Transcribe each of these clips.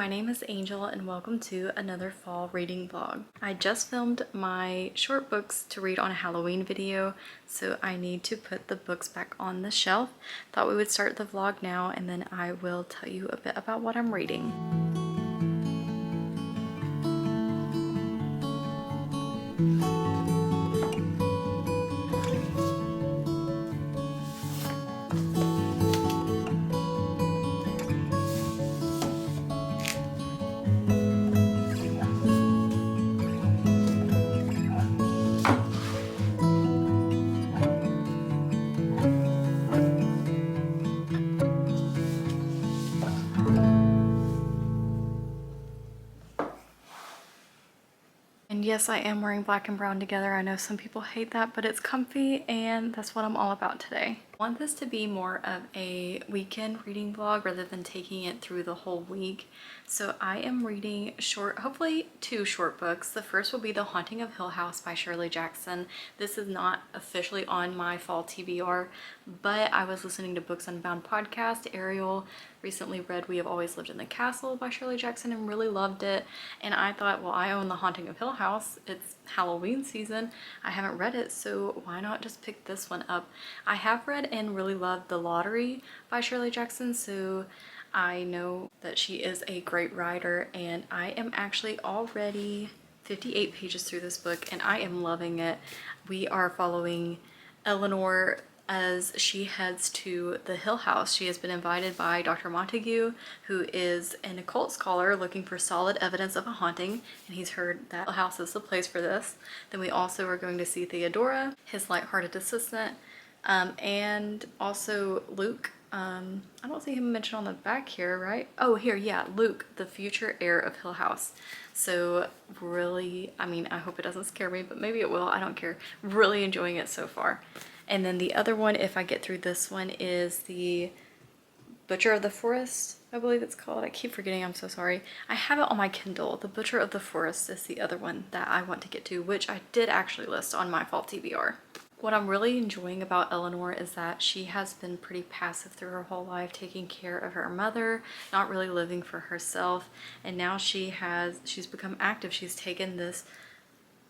my name is Angel and welcome to another fall reading vlog. I just filmed my short books to read on a Halloween video, so I need to put the books back on the shelf. Thought we would start the vlog now and then I will tell you a bit about what I'm reading. And yes, I am wearing black and brown together. I know some people hate that, but it's comfy and that's what I'm all about today. I want this to be more of a weekend reading vlog rather than taking it through the whole week. So I am reading hopefully two short books. The first will be The Haunting of Hill House by Shirley Jackson. This is not officially on my fall TBR, but I was listening to Books Unbound podcast. Ariel recently read We Have Always Lived in the Castle by Shirley Jackson and really loved it. And I thought, well, I own The Haunting of Hill House. It's Halloween season. I haven't read it, so why not just pick this one up? I have read and really loved The Lottery by Shirley Jackson, so I know that she is a great writer, and I am actually already 58 pages through this book and I am loving it. We are following Eleanor as she heads to the Hill House. She has been invited by Dr. Montague, who is an occult scholar looking for solid evidence of a haunting, and he's heard that Hill House is the place for this. Then we also are going to see Theodora, his lighthearted assistant, and also Luke. I don't see him mentioned on the back here, right? Oh, here, yeah, Luke, the future heir of Hill House. So really, I mean, I hope it doesn't scare me, but maybe it will, I don't care. Really enjoying it so far. And then the other one, if I get through this one, is The Butcher of the Forest, I believe it's called. I keep forgetting, I'm so sorry. I have it on my Kindle. The Butcher of the Forest is the other one that I want to get to, which I did actually list on my fall TBR. What I'm really enjoying about Eleanor is that she has been pretty passive through her whole life, taking care of her mother, not really living for herself, and now she's become active. She's taken this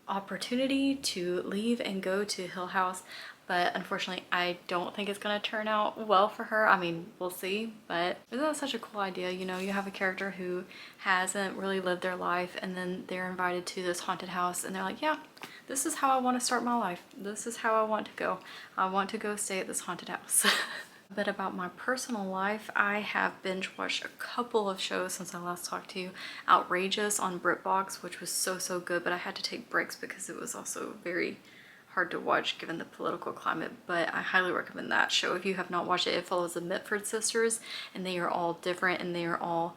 opportunity to leave and go to Hill House, but unfortunately I don't think it's going to turn out well for her. I mean, we'll see, but isn't that such a cool idea? You know, you have a character who hasn't really lived their life and then they're invited to this haunted house and they're like, yeah, this is how I want to start my life. This is how I want to go. I want to go stay at this haunted house. A bit about my personal life. I have binge watched a couple of shows since I last talked to you. Outrageous on BritBox, which was so good, but I had to take breaks because it was also very hard to watch given the political climate, but I highly recommend that show if you have not watched it. It follows the Mitford sisters and they are all different and they are all,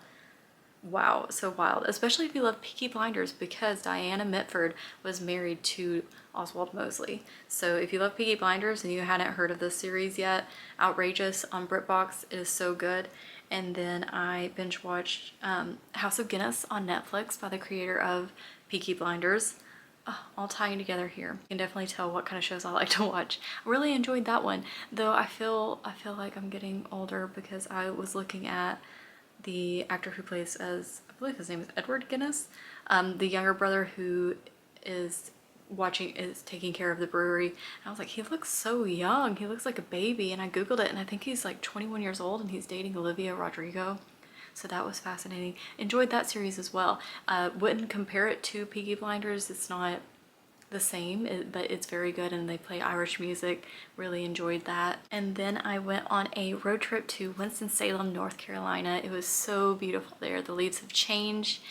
wow, so wild, especially if you love Peaky Blinders, because Diana Mitford was married to Oswald Mosley. So if you love Peaky Blinders and you hadn't heard of this series yet, Outrageous on BritBox is so good. And then I binge watched House of Guinness on Netflix by the creator of Peaky Blinders. All tying together here. You can definitely tell what kind of shows I like to watch. I really enjoyed that one, though I feel like I'm getting older because I was looking at the actor who plays as, I believe his name is Edward Guinness, the younger brother who is taking care of the brewery, and I was like, he looks so young, he looks like a baby, and I googled it and I think he's like 21 years old and he's dating Olivia Rodrigo. So that was fascinating. Enjoyed that series as well. Wouldn't compare it to Peaky Blinders. It's not the same, but it's very good and they play Irish music. Really enjoyed that. And then I went on a road trip to Winston-Salem, North Carolina. It was so beautiful there. The leaves have changed.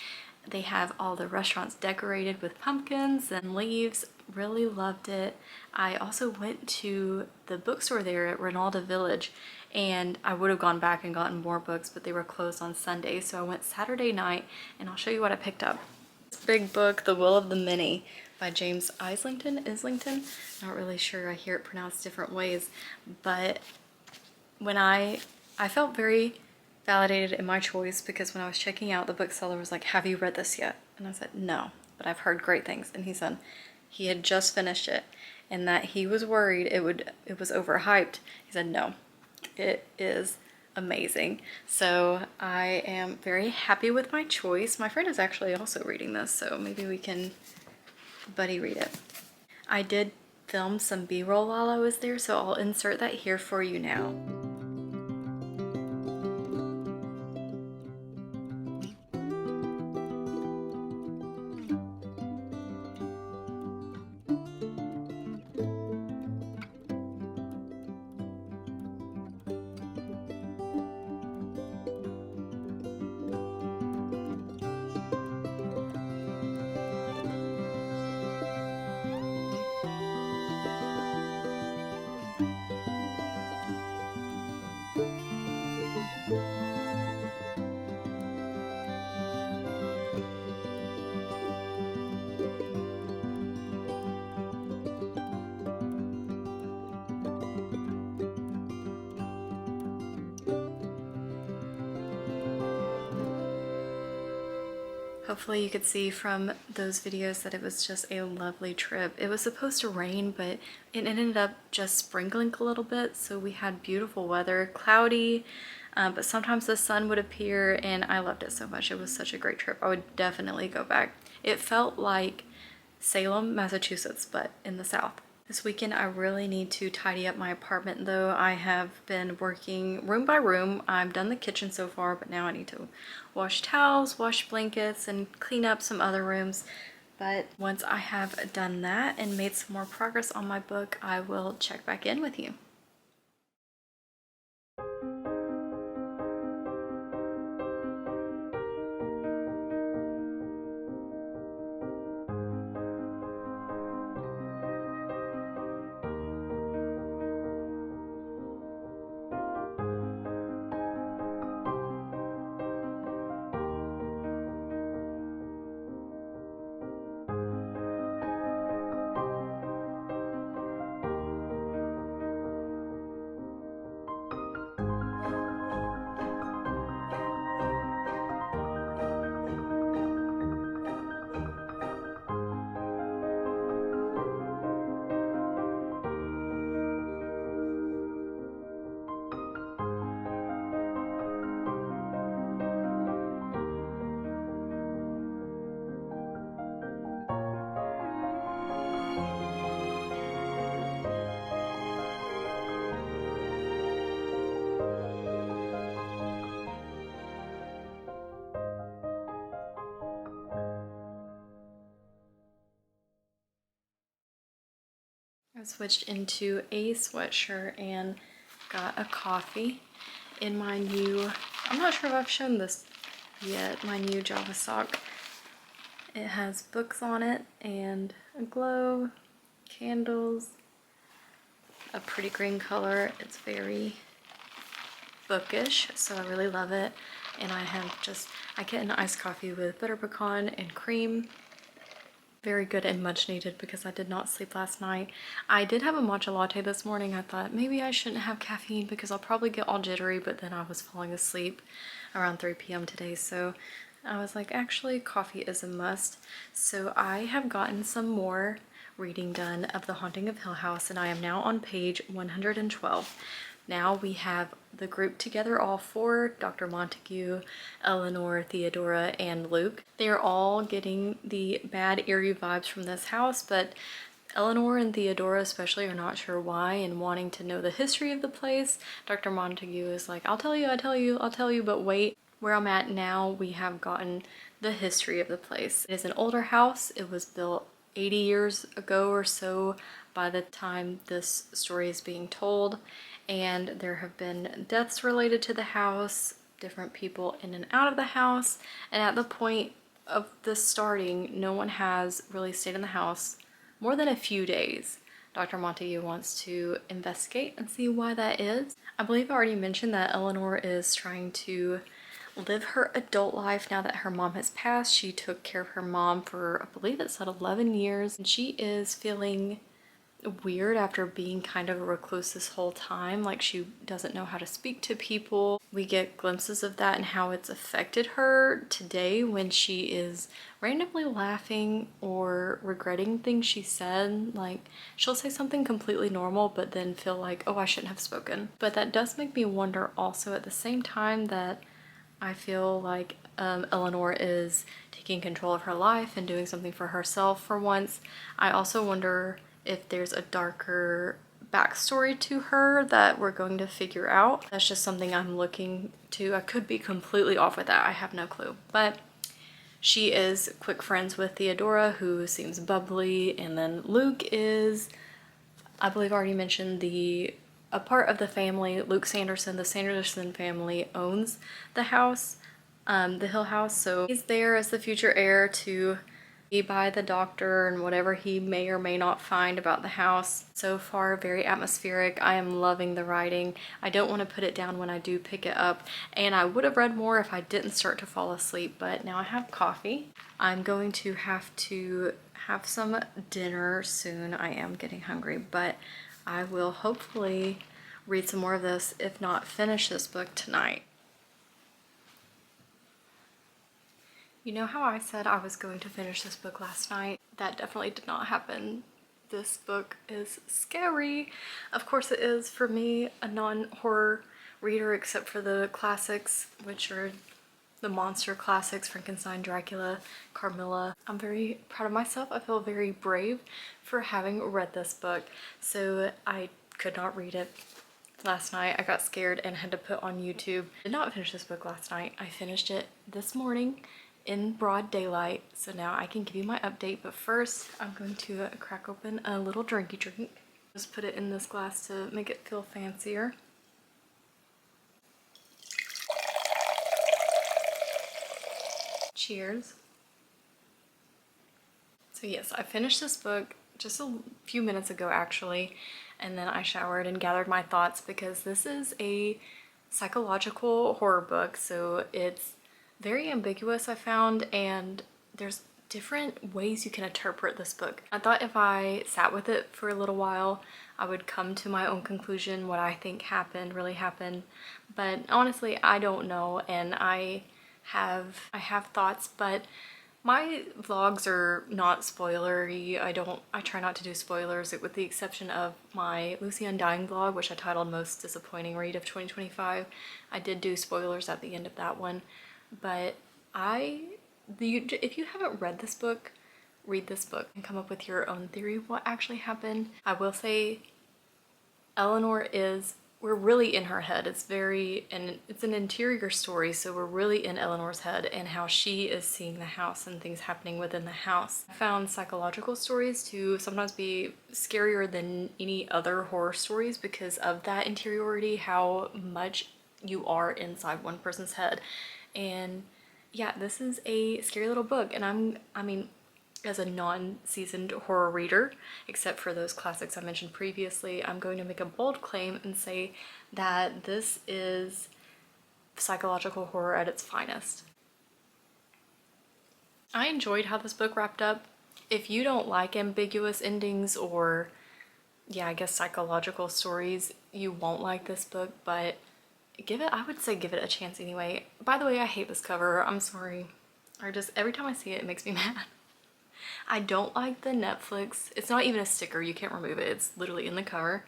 They have all the restaurants decorated with pumpkins and leaves. Really loved it. I also went to the bookstore there at Rinalda Village, and I would have gone back and gotten more books, but they were closed on Sunday, so I went Saturday night and I'll show you what I picked up. This big book, The Will of the Many by James Islington, not really sure, I hear it pronounced different ways, but when I felt very validated in my choice because when I was checking out, the bookseller was like, have you read this yet? And I said, no, but I've heard great things. And he said he had just finished it and that he was worried it was overhyped. He said, no, it is amazing. So I am very happy with my choice. My friend is actually also reading this, so maybe we can buddy read it. I did film some b-roll while I was there, so I'll insert that here for you now. Hopefully you could see from those videos that it was just a lovely trip. It was supposed to rain, but it ended up just sprinkling a little bit, so we had beautiful weather, cloudy, but sometimes the sun would appear, and I loved it so much. It was such a great trip. I would definitely go back. It felt like Salem, Massachusetts, but in the South. This weekend I really need to tidy up my apartment though. I have been working room by room. I've done the kitchen so far, but now I need to wash towels, wash blankets, and clean up some other rooms. But once I have done that and made some more progress on my book, I will check back in with you. I switched into a sweatshirt and got a coffee in my new, I'm not sure if I've shown this yet, my new Java sock. It has books on it and a glow, candles, a pretty green color. It's very bookish, so I really love it. And I get an iced coffee with butter pecan and cream. Very good and much needed because I did not sleep last night. I did have a matcha latte this morning. I thought maybe I shouldn't have caffeine because I'll probably get all jittery, but then I was falling asleep around 3 p.m. today, so I was like, actually coffee is a must. So I have gotten some more reading done of The Haunting of Hill House, and I am now on page 112. Now we have the group together, all four, Dr. Montague, Eleanor, Theodora, and Luke. They are all getting the bad, eerie vibes from this house, but Eleanor and Theodora especially are not sure why and wanting to know the history of the place. Dr. Montague is like, I'll tell you, I'll tell you, but wait. Where I'm at now, we have gotten the history of the place. It is an older house. It was built 80 years ago or so by the time this story is being told, and there have been deaths related to the house, different people in and out of the house, and at the point of this starting, no one has really stayed in the house more than a few days. Dr. Montague wants to investigate and see why that is. I believe I already mentioned that Eleanor is trying to live her adult life now that her mom has passed. She took care of her mom for, I believe it said 11 years, and she is feeling weird after being kind of a recluse this whole time. Like, she doesn't know how to speak to people. We get glimpses of that and how it's affected her today when she is randomly laughing or regretting things she said. Like, she'll say something completely normal but then feel like, oh, I shouldn't have spoken. But that does make me wonder also at the same time that I feel like Eleanor is taking control of her life and doing something for herself for once. I also wonder if there's a darker backstory to her that we're going to figure out. That's just something I'm looking to. I could be completely off with that. I have no clue. But she is quick friends with Theodora, who seems bubbly, and then Luke is, I believe I already mentioned, a part of the family. Luke Sanderson, the Sanderson family owns the house, the Hill House, so he's there as the future heir to be by the doctor and whatever he may or may not find about the house. So far, very atmospheric. I am loving the writing. I don't want to put it down when I do pick it up, and I would have read more if I didn't start to fall asleep, but now I have coffee. I'm going to have some dinner soon. I am getting hungry, but I will hopefully read some more of this, if not finish this book tonight. You know how I said I was going to finish this book last night? That definitely did not happen. This book is scary. Of course it is for me, a non-horror reader, except for the classics, which are the monster classics, Frankenstein, Dracula, Carmilla. I'm very proud of myself. I feel very brave for having read this book. So I could not read it last night. I got scared and had to put on YouTube. Did not finish this book last night. I finished it this morning in broad daylight, so now I can give you my update. But first, I'm going to crack open a little drinky drink. Just put it in this glass to make it feel fancier. Cheers. So yes, I finished this book just a few minutes ago actually, and then I showered and gathered my thoughts because this is a psychological horror book, so it's very ambiguous, I found, and there's different ways you can interpret this book. I thought if I sat with it for a little while, I would come to my own conclusion, what I think happened, really happened. But honestly, I don't know, and I have thoughts, but my vlogs are not spoilery. I try not to do spoilers, with the exception of my Lucy Undying vlog, which I titled Most Disappointing Read of 2025. I did do spoilers at the end of that one, but if you haven't read this book, read this book and come up with your own theory of what actually happened. I will say we're really in her head. It's an interior story, so we're really in Eleanor's head and how she is seeing the house and things happening within the house. I found psychological stories to sometimes be scarier than any other horror stories because of that interiority, how much you are inside one person's head. And yeah, this is a scary little book, and I mean, as a non-seasoned horror reader, except for those classics I mentioned previously, I'm going to make a bold claim and say that this is psychological horror at its finest. I enjoyed how this book wrapped up. If you don't like ambiguous endings or, yeah, I guess psychological stories, you won't like this book, but I would say give it a chance anyway. By the way, I hate this cover. I'm sorry. Every time I see it, it makes me mad. I don't like the Netflix, it's not even a sticker, you can't remove it, it's literally in the cover.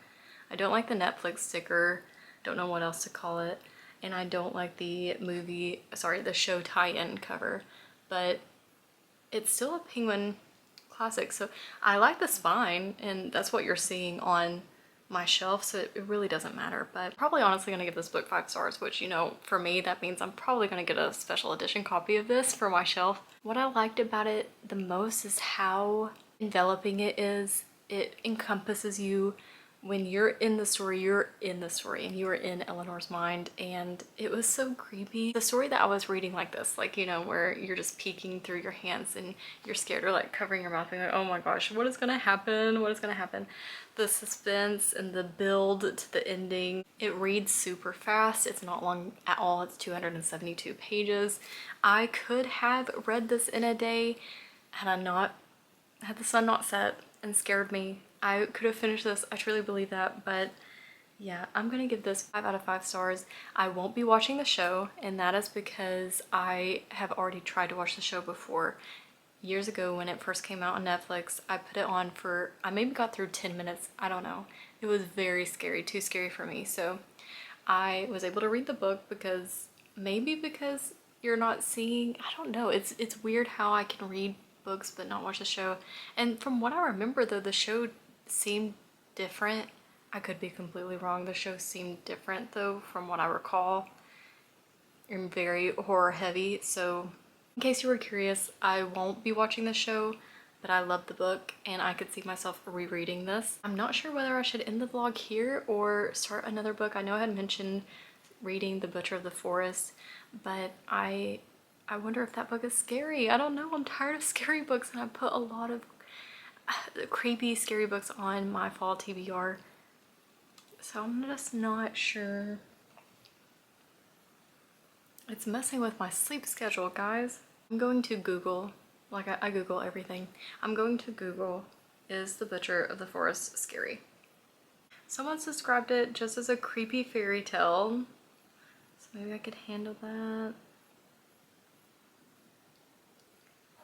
I don't like the Netflix sticker, don't know what else to call it, and I don't like the show tie-in cover, but it's still a Penguin classic, so I like the spine, and that's what you're seeing on my shelf, so it really doesn't matter. But probably honestly gonna give this book 5 stars, which, you know, for me that means I'm probably gonna get a special edition copy of this for my shelf. What I liked about it the most is how enveloping it is. It encompasses you. When you're in the story, and you are in Eleanor's mind, and it was so creepy. The story that I was reading like this, like, you know, where you're just peeking through your hands and you're scared, or like covering your mouth and like, oh my gosh, what is gonna happen? What is gonna happen? The suspense and the build to the ending. It reads super fast. It's not long at all. It's 272 pages. I could have read this in a day had the sun not set and scared me I could have finished this, I truly believe that, but yeah, I'm gonna give this 5 out of 5 stars. I won't be watching the show, and that is because I have already tried to watch the show before. Years ago when it first came out on Netflix, I put it on for, I maybe got through 10 minutes, I don't know. It was very scary, too scary for me. So I was able to read the book because, maybe because you're not seeing, I don't know, it's weird how I can read books but not watch the show. And from what I remember though, the show seemed different. I could be completely wrong. The show seemed different though from what I recall, and very horror heavy. So in case you were curious, I won't be watching the show, but I love the book and I could see myself rereading this. I'm not sure whether I should end the vlog here or start another book. I know I had mentioned reading The Butcher of the Forest, but I wonder if that book is scary. I don't know. I'm tired of scary books, and I put a lot of creepy scary books on my fall TBR. So I'm just not sure. It's messing with my sleep schedule, guys. I'm going to Google, like I Google everything. I'm going to Google, is The Butcher of the Forest scary? Someone described it just as a creepy fairy tale, so maybe I could handle that.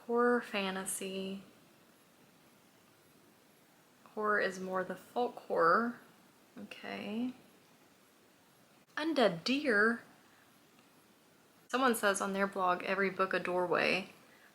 Horror fantasy. Horror is more the folk horror. Okay. Undead deer. Someone says on their blog, every book a doorway.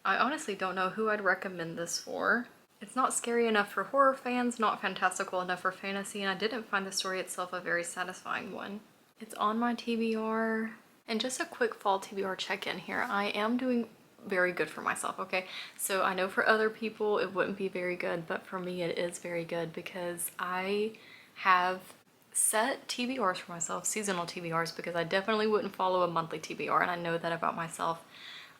I honestly don't know who I'd recommend this for. It's not scary enough for horror fans, not fantastical enough for fantasy, and I didn't find the story itself a very satisfying one. It's on my TBR. And just a quick fall TBR check-in here. I am doing very good for myself, okay? So I know for other people it wouldn't be very good, but for me it is very good because I have set TBRs for myself, seasonal TBRs, because I definitely wouldn't follow a monthly TBR, and I know that about myself.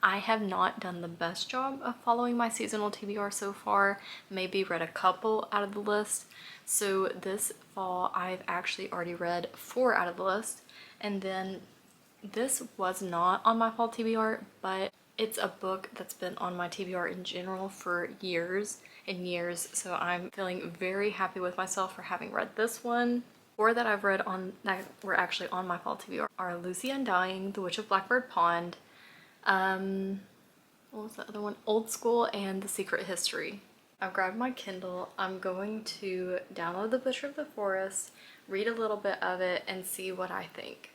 I have not done the best job of following my seasonal TBR so far, maybe read a couple out of the list. So this fall I've actually already read 4 out of the list, and then this was not on my fall TBR, but it's a book that's been on my TBR in general for years and years, so I'm feeling very happy with myself for having read this one. 4 that I've read on that were actually on my fall TBR are Lucy Undying, The Witch of Blackbird Pond, what was the other one? Old School, and The Secret History. I've grabbed my Kindle. I'm going to download The Butcher of the Forest, read a little bit of it, and see what I think.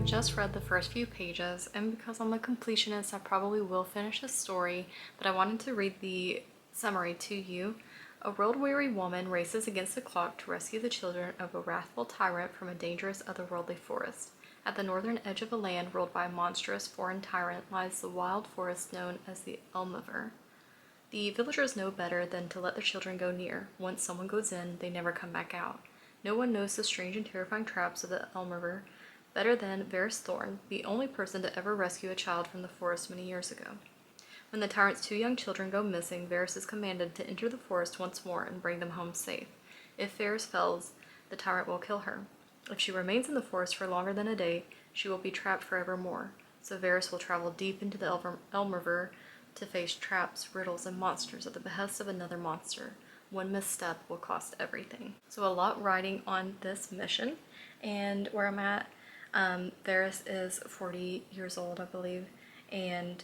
Just read the first few pages, and because I'm a completionist, I probably will finish the story, but I wanted to read the summary to you. A world-weary woman races against the clock to rescue the children of a wrathful tyrant from a dangerous otherworldly forest. At the northern edge of a land ruled by a monstrous foreign tyrant lies the wild forest known as the Elmiver. The villagers know better than to let their children go near. Once someone goes in, they never come back out. No one knows the strange and terrifying traps of the Elmiver better than Varys Thorn, the only person to ever rescue a child from the forest many years ago. When the tyrant's 2 young children go missing, Varys is commanded to enter the forest once more and bring them home safe. If Varys fails, the tyrant will kill her. If she remains in the forest for longer than a day, she will be trapped forevermore. So Varys will travel deep into the Elmiver to face traps, riddles, and monsters at the behest of another monster. One misstep will cost everything. So a lot riding on this mission, and where I'm at, Varys is 40 years old, I believe, and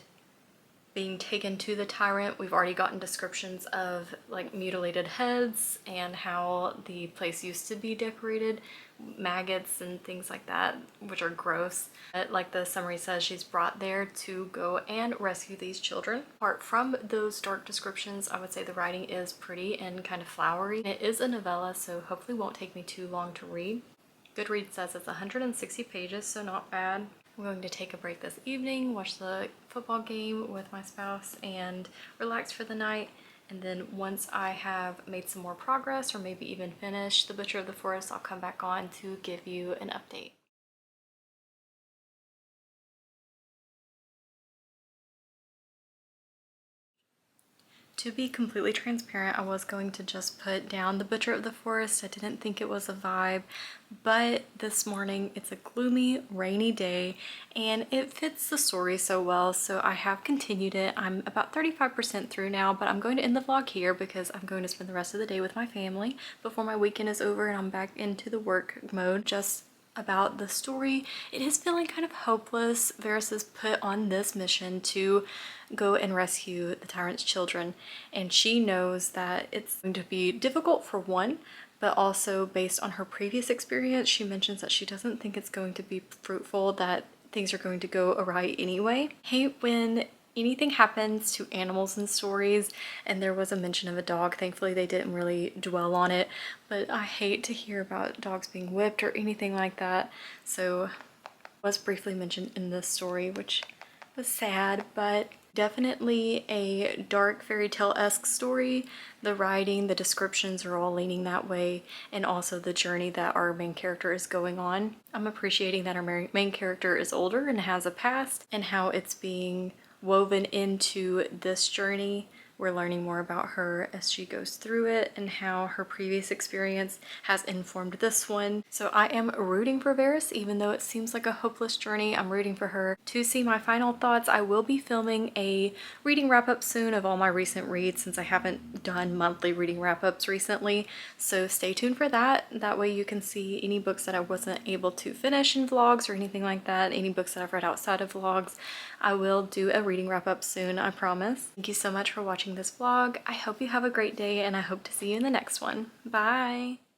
being taken to the tyrant. We've already gotten descriptions of like mutilated heads and how the place used to be decorated, maggots and things like that, which are gross. But like the summary says, she's brought there to go and rescue these children. Apart from those dark descriptions, I would say the writing is pretty and kind of flowery. It is a novella, so hopefully won't take me too long to read. Goodreads says it's 160 pages, so not bad. I'm going to take a break this evening, watch the football game with my spouse, and relax for the night. And then once I have made some more progress, or maybe even finished The Butcher of the Forest, I'll come back on to give you an update. To be completely transparent, I was going to just put down The Butcher of the Forest. I didn't think it was a vibe, but this morning it's a gloomy, rainy day and it fits the story so well, so I have continued it. I'm about 35% through now, but I'm going to end the vlog here because I'm going to spend the rest of the day with my family before my weekend is over and I'm back into the work mode. Just about the story, it is feeling kind of hopeless. Varys is put on this mission to go and rescue the tyrant's children, and she knows that it's going to be difficult for one, but also based on her previous experience, she mentions that she doesn't think it's going to be fruitful, that things are going to go awry anyway. I hate when anything happens to animals in stories, and there was a mention of a dog. Thankfully they didn't really dwell on it, but I hate to hear about dogs being whipped or anything like that. So it was briefly mentioned in this story, which was sad, but definitely a dark fairy tale-esque story. The writing, the descriptions are all leaning that way, and also the journey that our main character is going on. I'm appreciating that our main character is older and has a past, and how it's being woven into this journey. We're learning more about her as she goes through it and how her previous experience has informed this one. So I am rooting for Varys, even though it seems like a hopeless journey. I'm rooting for her to see my final thoughts. I will be filming a reading wrap-up soon of all my recent reads, since I haven't done monthly reading wrap-ups recently. So stay tuned for that. That way you can see any books that I wasn't able to finish in vlogs or anything like that, any books that I've read outside of vlogs. I will do a reading wrap-up soon, I promise. Thank you so much for watching this vlog. I hope you have a great day, and I hope to see you in the next one. Bye!